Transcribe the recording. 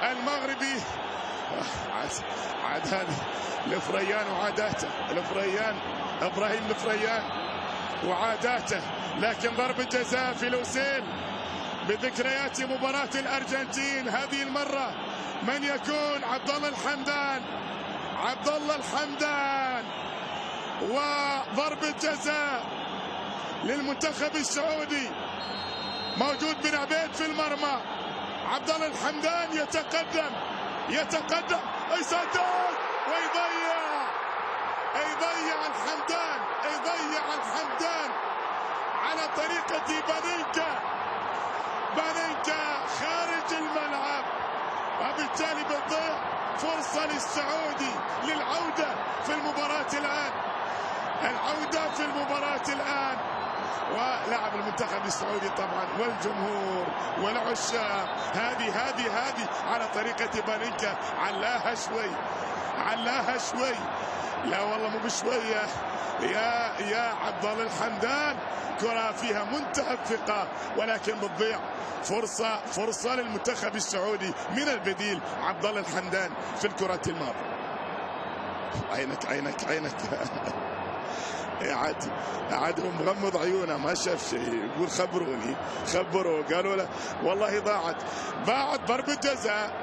المغربي. عاد هذه الفريان وعاداته، الفريان ابراهيم الفريان وعاداته، لكن ضربة جزاء في لوسيل بذكريات مباراة الارجنتين. هذه المرة من يكون؟ عبد الله الحمدان، عبد الله الحمدان، وضربة جزاء للمنتخب السعودي. موجود بن عبيد في المرمى، عبد الله الحمدان يتقدم يسدد ويضيع الحمدان على طريقة بانينكا خارج الملعب، وبالتالي بتضيع فرصة للسعودي للعودة في المباراة الآن. ولاعب المنتخب السعودي طبعا والجمهور والعشاق هذه على طريقة بانينكا، علاها شوي، لا والله مو بشوية يا عبد الله الحمدان. كرة فيها منتهى الثقة، ولكن بتضيع فرصة للمنتخب السعودي من البديل عبد الله الحمدان في الكرة الماضية. عينك عاد مغمض عيونه ما شاف شيء، يقول خبروني قالوا له والله ضاعت ضربة جزاء.